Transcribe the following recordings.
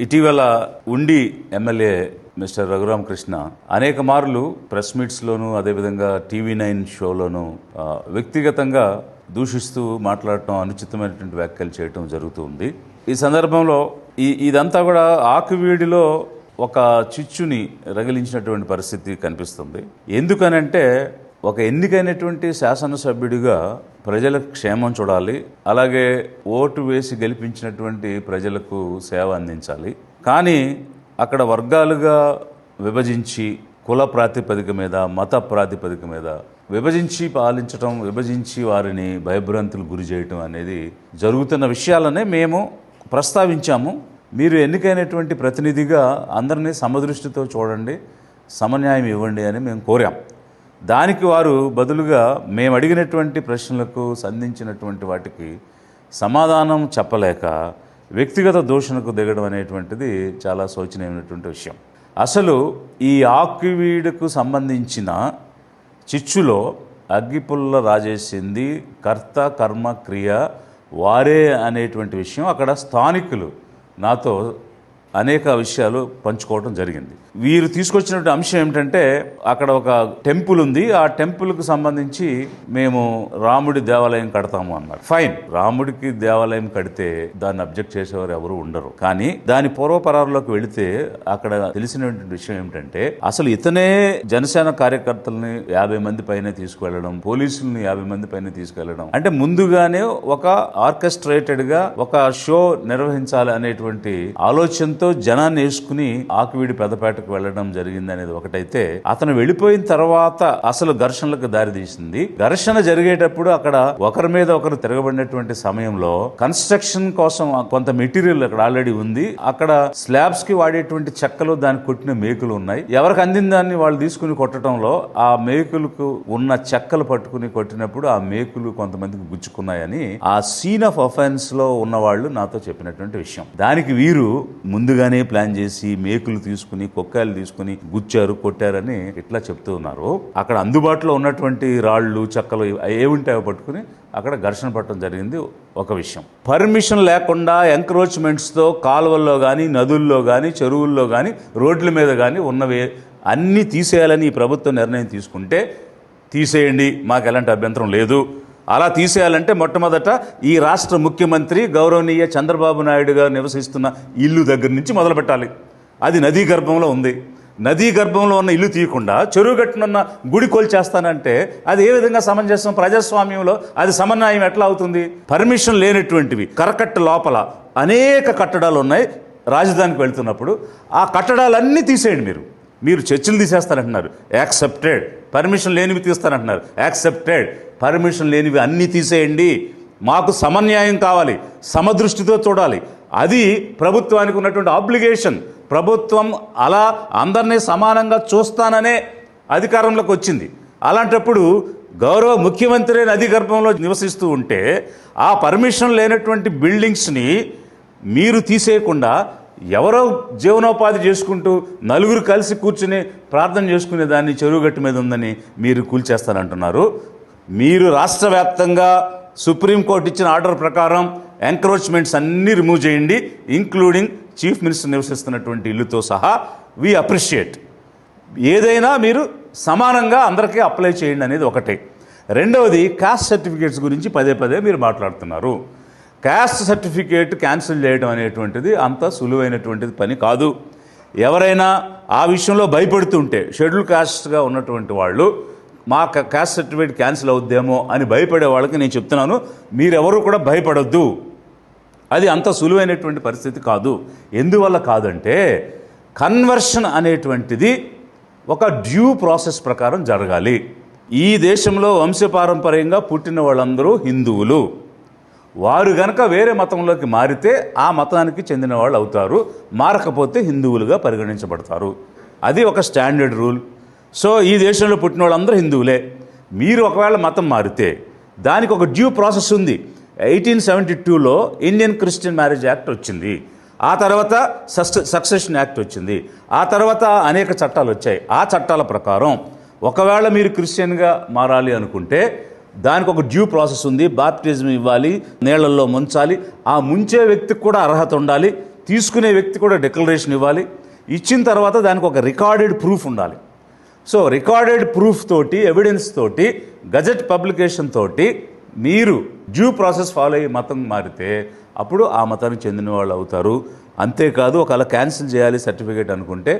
ఇటీవల ఉండి MLA mister Raghurama Krishna అనేక మార్లు ప్రెస్ మీట్స్లోనూ అదేవిధంగా టీవీ9 షోలోనూ వ్యక్తిగతంగా దూషిస్తూ మాట్లాడటం, అనుచితమైనటువంటి వ్యాఖ్యలు చేయటం జరుగుతుంది. ఈ సందర్భంలో ఇదంతా కూడా ఆకువీడిలో ఒక చిచ్చుని రగిలించినటువంటి పరిస్థితి కనిపిస్తుంది. ఎందుకనంటే ఒక ఎన్నికైనటువంటి శాసనసభ్యుడిగా ప్రజల క్షేమం చూడాలి, అలాగే ఓటు వేసి గెలిపించినటువంటి ప్రజలకు సేవ అందించాలి. కానీ అక్కడ వర్గాలుగా విభజించి కుల ప్రాతిపదిక మీద, మత ప్రాతిపదిక మీద విభజించి పాలించటం, విభజించి వారిని భయభ్రాంతులు గురి చేయటం అనేది జరుగుతున్న విషయాలనే మేము ప్రస్తావించాము. మీరు ఎన్నికైనటువంటి ప్రతినిధిగా అందరినీ సమదృష్టితో చూడండి, సమన్యాయం ఇవ్వండి అని మేము కోరాం. దానికి వారు బదులుగా మేము అడిగినటువంటి ప్రశ్నలకు సంధించినటువంటి వాటికి సమాధానం చెప్పలేక వ్యక్తిగత దూషణకు దిగడం అనేటువంటిది చాలా శోచనీయమైనటువంటి విషయం. అసలు ఈ ఆకువీడుకు సంబంధించిన చిచ్చులో అగ్గిపుల్ల రాజేసింది కర్త కర్మ క్రియ వారే అనేటువంటి విషయం అక్కడ స్థానికులు నాతో అనేక విషయాలు పంచుకోవడం జరిగింది. వీరు తీసుకొచ్చినటువంటి అంశం ఏమిటంటే అక్కడ ఒక టెంపుల్ ఉంది, ఆ టెంపుల్కి సంబంధించి మేము రాముడి దేవాలయం కడతాము అన్నారు. ఫైన్, రాముడికి దేవాలయం కడితే దాన్ని అబ్జెక్ట్ చేసేవారు ఎవరు ఉండరు. కానీ దాని పూర్వపరాల్లోకి వెళితే అక్కడ తెలిసినటువంటి విషయం ఏమిటంటే అసలు ఇతనే జనసేన కార్యకర్తల్ని 50 మంది పైన తీసుకువెళ్ళడం, పోలీసుల్ని 50 మంది పైన తీసుకెళ్లడం, అంటే ముందుగానే ఒక ఆర్కెస్ట్రేటెడ్ గా ఒక షో నిర్వహించాలి అనేటువంటి ఆలోచనతో జనాన్ని వేసుకుని ఆకువీడి పెద్దపేటకు వెళ్లడం జరిగింది అనేది ఒకటైతే, అతను వెళ్ళిపోయిన తర్వాత అసలు ఘర్షణలకు దారి తీసింది. ఘర్షణ జరిగేటప్పుడు అక్కడ ఒకరి మీద ఒకరు తిరగబడినటువంటి సమయంలో కన్స్ట్రక్షన్ కోసం కొంత మెటీరియల్ అక్కడ ఆల్రెడీ ఉంది. అక్కడ స్లాబ్స్ కి వాడేటువంటి చెక్కలు, దానికి కొట్టిన మేకులు ఉన్నాయి. ఎవరికి అందిన దాన్ని వాళ్ళు తీసుకుని కొట్టడంలో ఆ మేకులకు ఉన్న చెక్కలు పట్టుకుని కొట్టినప్పుడు ఆ మేకులు కొంతమందికి గుచ్చుకున్నాయని ఆ సీన్ ఆఫ్ అఫెన్స్ లో ఉన్న వాళ్ళు నాతో చెప్పినటువంటి విషయం. దానికి వీరు ముందుగానే ప్లాన్ చేసి మేకులు తీసుకుని, కొక్కాయలు తీసుకుని గుచ్చారు, కొట్టారని ఇట్లా చెప్తూ ఉన్నారు. అక్కడ అందుబాటులో ఉన్నటువంటి రాళ్లు, చెక్కలు ఏముంటే అవి పట్టుకుని అక్కడ ఘర్షణ పడటం జరిగింది. ఒక విషయం, పర్మిషన్ లేకుండా ఎంక్రోచ్మెంట్స్తో కాలువల్లో కానీ, నదుల్లో కానీ, చెరువుల్లో కానీ, రోడ్ల మీద కానీ ఉన్నవి అన్నీ తీసేయాలని ఈ ప్రభుత్వం నిర్ణయం తీసుకుంటే తీసేయండి, మాకు ఎలాంటి అభ్యంతరం లేదు. అలా తీసేయాలంటే మొట్టమొదట ఈ రాష్ట్ర ముఖ్యమంత్రి గౌరవనీయ చంద్రబాబు నాయుడు గారు నివసిస్తున్న ఇల్లు దగ్గర నుంచి మొదలు పెట్టాలి. అది నదీ గర్భంలో ఉంది. నదీ గర్భంలో ఉన్న ఇల్లు తీయకుండా చెరువు గట్టునున్న గుడి కోల్చేస్తానంటే అది ఏ విధంగా సమంజసం? ప్రజాస్వామ్యంలో అది సమన్వయం ఎట్లా అవుతుంది? పర్మిషన్ లేనటువంటివి కరకట్ట లోపల అనేక కట్టడాలు ఉన్నాయి. రాజధానికి వెళ్తున్నప్పుడు ఆ కట్టడాలన్నీ తీసేయండి. మీరు చర్చిలు తీసేస్తారంటున్నారు, యాక్సెప్టెడ్. పర్మిషన్ లేనివి తీస్తారంటున్నారు, యాక్సెప్టెడ్. పర్మిషన్ లేనివి అన్నీ తీసేయండి. మాకు సమన్యాయం కావాలి, సమదృష్టితో చూడాలి. అది ప్రభుత్వానికి ఉన్నటువంటి ఆబ్లిగేషన్. ప్రభుత్వం అలా అందరినీ సమానంగా చూస్తాననే అధికారంలోకి వచ్చింది. అలాంటప్పుడు గౌరవ ముఖ్యమంత్రి నది గర్భంలో నివసిస్తూ ఉంటే ఆ పర్మిషన్ లేనటువంటి బిల్డింగ్స్ని మీరు తీసేయకుండా ఎవరో జీవనోపాధి చేసుకుంటూ నలుగురు కలిసి కూర్చుని ప్రార్థన చేసుకునే దాన్ని చెరువుగట్టు మీద ఉందని మీరు కూల్చేస్తానంటున్నారు. మీరు రాష్ట్ర వ్యాప్తంగా సుప్రీంకోర్టు ఇచ్చిన ఆర్డర్ ప్రకారం ఎంక్రోచ్మెంట్స్ అన్నీ రిమూవ్ చేయండి, ఇంక్లూడింగ్ చీఫ్ మినిస్టర్ నివసిస్తున్నటువంటి ఇల్లుతో సహా. We appreciate. ఏదైనా మీరు సమానంగా అందరికీ అప్లై చేయండి అనేది ఒకటే. రెండవది, కాస్ట్ సర్టిఫికేట్స్ గురించి పదే పదే మీరు మాట్లాడుతున్నారు. కాస్ట్ సర్టిఫికేట్ క్యాన్సిల్ చేయడం అనేటువంటిది అంత సులువైనటువంటిది పని కాదు. ఎవరైనా ఆ విషయంలో భయపడుతుంటే, షెడ్యూల్ కాస్ట్గా ఉన్నటువంటి వాళ్ళు మా కాస్ట్ సర్టిఫికేట్ క్యాన్సిల్ అవుద్దేమో అని భయపడే వాళ్ళకి నేను చెప్తున్నాను, మీరెవరూ కూడా భయపడొద్దు. అది అంత సులువైనటువంటి పరిస్థితి కాదు. ఎందువల్ల కాదంటే కన్వర్షన్ అనేటువంటిది ఒక డ్యూ ప్రాసెస్ ప్రకారం జరగాలి. ఈ దేశంలో వంశపారంపర్యంగా పుట్టిన వాళ్ళందరూ హిందువులు. వారు గనక వేరే మతంలోకి మారితే ఆ మతానికి చెందిన వాళ్ళు అవుతారు, మారకపోతే హిందువులుగా పరిగణించబడతారు. అది ఒక స్టాండర్డ్ రూల్. సో ఈ దేశంలో పుట్టిన వాళ్ళందరూ హిందువులే. మీరు ఒకవేళ మతం మారితే దానికి ఒక డ్యూ ప్రాసెస్ ఉంది. 1872లో ఇండియన్ క్రిస్టియన్ మ్యారేజ్ యాక్ట్ వచ్చింది. ఆ తర్వాత సక్సెషన్ యాక్ట్ వచ్చింది. ఆ తర్వాత అనేక చట్టాలు వచ్చాయి. ఆ చట్టాల ప్రకారం ఒకవేళ మీరు క్రిస్టియన్గా మారాలి అనుకుంటే దానికి ఒక డ్యూ ప్రాసెస్ ఉంది. బాప్టిజం ఇవ్వాలి, నీళ్లలో ముంచాలి. ఆ ముంచే వ్యక్తికి కూడా అర్హత ఉండాలి. తీసుకునే వ్యక్తి కూడా డిక్లరేషన్ ఇవ్వాలి. ఇచ్చిన తర్వాత దానికి ఒక రికార్డెడ్ ప్రూఫ్ ఉండాలి. సో రికార్డెడ్ ప్రూఫ్ తోటి, ఎవిడెన్స్ తోటి, గజెట్ పబ్లికేషన్ తోటి మీరు డ్యూ ప్రాసెస్ ఫాలో అయ్యి మతం మారితే అప్పుడు ఆ మతానికి చెందిన వాళ్ళు అవుతారు. అంతేకాదు, ఒకవేళ క్యాన్సిల్ చేయాలి సర్టిఫికేట్ అనుకుంటే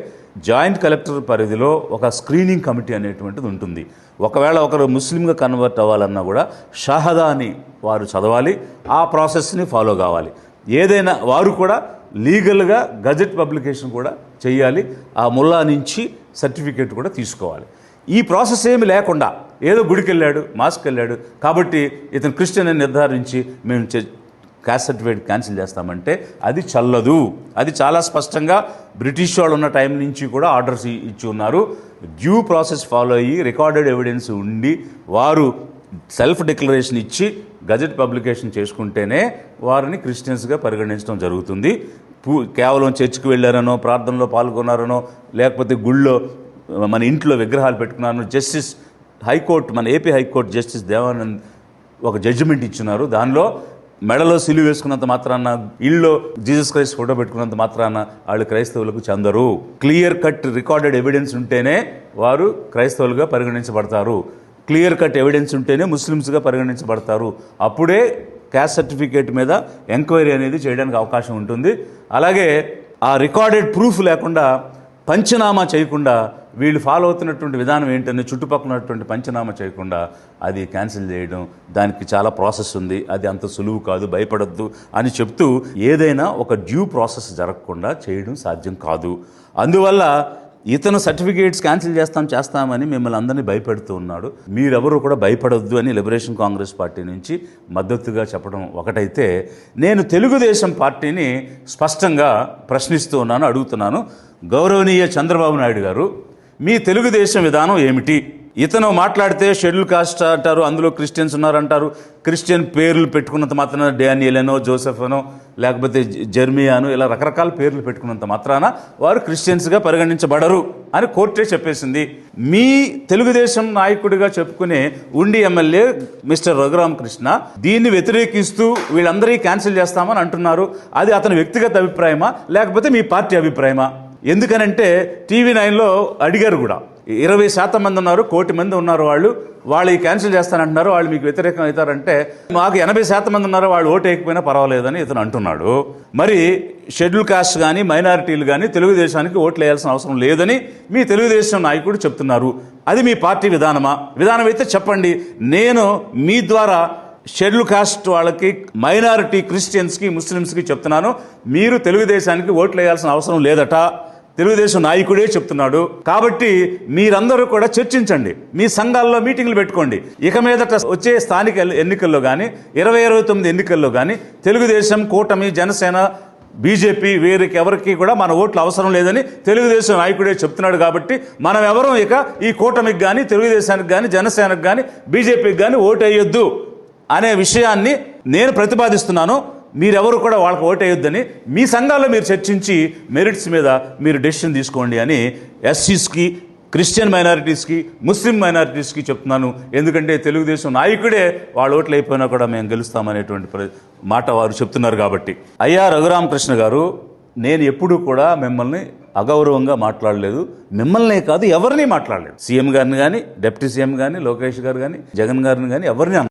జాయింట్ కలెక్టర్ పరిధిలో ఒక స్క్రీనింగ్ కమిటీ అనేటువంటిది ఉంటుంది. ఒకవేళ ఒకరు ముస్లింగా కన్వర్ట్ అవ్వాలన్నా కూడా షహదా అని వారు చదవాలి, ఆ ప్రాసెస్ని ఫాలో కావాలి. ఏదైనా వారు కూడా లీగల్గా గజెట్ పబ్లికేషన్ కూడా చేయాలి, ఆ ముల్లా నుంచి సర్టిఫికేట్ కూడా తీసుకోవాలి. ఈ ప్రాసెస్ ఏమి లేకుండా ఏదో గుడికి వెళ్ళాడు, మాస్కి వెళ్ళాడు కాబట్టి ఇతను క్రిస్టియన్ అని నిర్ధారించి మేము క్యాస్ట్ సర్టిఫికేట్ క్యాన్సిల్ చేస్తామంటే అది చల్లదు. అది చాలా స్పష్టంగా బ్రిటిష్ వాళ్ళు ఉన్న టైం నుంచి కూడా ఆర్డర్స్ ఇచ్చి ఉన్నారు. డ్యూ ప్రాసెస్ ఫాలో అయ్యి రికార్డెడ్ ఎవిడెన్స్ ఉండి వారు సెల్ఫ్ డిక్లరేషన్ ఇచ్చి గజెట్ పబ్లికేషన్ చేసుకుంటేనే వారిని క్రిస్టియన్స్గా పరిగణించడం జరుగుతుంది. కేవలం చర్చికి వెళ్ళారనో, ప్రార్థనలో పాల్గొన్నారనో, లేకపోతే గుళ్ళో మన ఇంట్లో విగ్రహాలు పెట్టుకున్నారనో, జస్టిస్ హైకోర్టు, మన ఏపీ హైకోర్టు జస్టిస్ దేవానంద్ ఒక జడ్జిమెంట్ ఇచ్చినారు. దానిలో మెడలో సిలువ వేసుకున్నంత మాత్రాన, ఇళ్ళలో జీసస్ క్రైస్ట్ ఫోటో పెట్టుకున్నంత మాత్రాన వాళ్ళు క్రైస్తవులకు చెందరు. క్లియర్ కట్ రికార్డెడ్ ఎవిడెన్స్ ఉంటేనే వారు క్రైస్తవులుగా పరిగణించబడతారు. క్లియర్ కట్ ఎవిడెన్స్ ఉంటేనే ముస్లిమ్స్గా పరిగణించబడతారు. అప్పుడే క్యాస్ట్ సర్టిఫికేట్ మీద ఎంక్వైరీ అనేది చేయడానికి అవకాశం ఉంటుంది. అలాగే ఆ రికార్డెడ్ ప్రూఫ్ లేకుండా, పంచనామా చేయకుండా, వీళ్ళు ఫాలో అవుతున్నటువంటి విధానం ఏంటని చుట్టుపక్కల ఉన్నటువంటి పంచనామా చేయకుండా అది క్యాన్సిల్ చేయడం, దానికి చాలా ప్రాసెస్ ఉంది, అది అంత సులువు కాదు, భయపడద్దు అని చెప్తూ ఏదైనా ఒక డ్యూ ప్రాసెస్ జరగకుండా చేయడం సాధ్యం కాదు. అందువల్ల ఇతను సర్టిఫికేట్స్ క్యాన్సిల్ చేస్తామని మిమ్మల్ని అందరినీ భయపెడుతూ ఉన్నాడు. మీరెవరూ కూడా భయపడొద్దు అని లిబరేషన్ కాంగ్రెస్ పార్టీ నుంచి మద్దతుగా చెప్పడం ఒకటైతే, నేను తెలుగుదేశం పార్టీని స్పష్టంగా ప్రశ్నిస్తూ ఉన్నాను, అడుగుతున్నాను. గౌరవనీయ చంద్రబాబు నాయుడు గారు, మీ తెలుగుదేశం విధానం ఏమిటి? ఇతను మాట్లాడితే షెడ్యూల్ కాస్ట్ అంటారు, అందులో క్రిస్టియన్స్ ఉన్నారంటారు. క్రిస్టియన్ పేర్లు పెట్టుకున్నంత మాత్రాన డానియల్ అనో, జోసెఫ్ అనో, లేకపోతే జెర్మియాను, ఇలా రకరకాల పేర్లు పెట్టుకున్నంత మాత్రాన వారు క్రిస్టియన్స్గా పరిగణించబడరు అని కోర్టే చెప్పేసింది. మీ తెలుగుదేశం నాయకుడిగా చెప్పుకునే ఉండి ఎమ్మెల్యే మిస్టర్ రఘురామకృష్ణ దీన్ని వ్యతిరేకిస్తూ వీళ్ళందరికీ క్యాన్సిల్ చేస్తామని అంటున్నారు. అది అతని వ్యక్తిగత అభిప్రాయమా లేకపోతే మీ పార్టీ అభిప్రాయమా? ఎందుకనంటే టీవీ9లో అడిగారు కూడా, 20% మంది ఉన్నారు, 1 కోటి మంది ఉన్నారు, వాళ్ళు ఈ క్యాన్సిల్ చేస్తానంటున్నారు, వాళ్ళు మీకు వ్యతిరేకం అవుతారంటే మాకు 80% మంది ఉన్నారు, వాళ్ళు ఓటు వేయకపోయినా పర్వాలేదని ఇతను అంటున్నాడు. మరి షెడ్యూల్ కాస్ట్ కానీ మైనారిటీలు కానీ తెలుగుదేశానికి ఓట్లు వేయాల్సిన అవసరం లేదని మీ తెలుగుదేశం నాయకుడు చెప్తున్నారు. అది మీ పార్టీ విధానమా? విధానం అయితే చెప్పండి. నేను మీ ద్వారా షెడ్యూల్ కాస్ట్ వాళ్ళకి, మైనారిటీ క్రిస్టియన్స్కి, ముస్లిమ్స్కి చెప్తున్నాను, మీరు తెలుగుదేశానికి ఓట్లు వేయాల్సిన అవసరం లేదట. తెలుగుదేశం నాయకుడే చెప్తున్నాడు. కాబట్టి మీరందరూ కూడా చర్చించండి, మీ సంఘాల్లో మీటింగ్లు పెట్టుకోండి. ఇక మీదట వచ్చే స్థానిక ఎన్నికల్లో కానీ 2029 ఎన్నికల్లో కానీ తెలుగుదేశం, కూటమి, జనసేన, బీజేపీ వీరికి ఎవరికి కూడా మన ఓట్లు అవసరం లేదని తెలుగుదేశం నాయకుడే చెప్తున్నాడు. కాబట్టి మనం ఎవరూ ఇక ఈ కూటమికి కానీ, తెలుగుదేశానికి కానీ, జనసేనకు కానీ, బీజేపీకి కానీ ఓటు వేయొద్దు అనే విషయాన్ని నేను ప్రతిపాదిస్తున్నాను. మీరెవరు కూడా వాళ్ళకి ఓటేయొద్దని మీ సంఘాల్లో మీరు చర్చించి మెరిట్స్ మీద మీరు డెసిషన్ తీసుకోండి అని ఎస్సీస్కి, క్రిస్టియన్ మైనారిటీస్కి, ముస్లిం మైనారిటీస్కి చెప్తున్నాను. ఎందుకంటే తెలుగుదేశం నాయకుడే వాళ్ళ ఓట్లు అయిపోయినా కూడా మేము గెలుస్తామనేటువంటి మాట వారు చెప్తున్నారు. కాబట్టి అయ్యా రఘురామకృష్ణ గారు, నేను ఎప్పుడూ కూడా మిమ్మల్ని అగౌరవంగా మాట్లాడలేదు. మిమ్మల్నే కాదు, ఎవరిని మాట్లాడలేదు. సీఎం గారిని కానీ, డిప్యూటీ సీఎం కానీ, లోకేష్ గారు కానీ, జగన్ గారిని కానీ ఎవరిని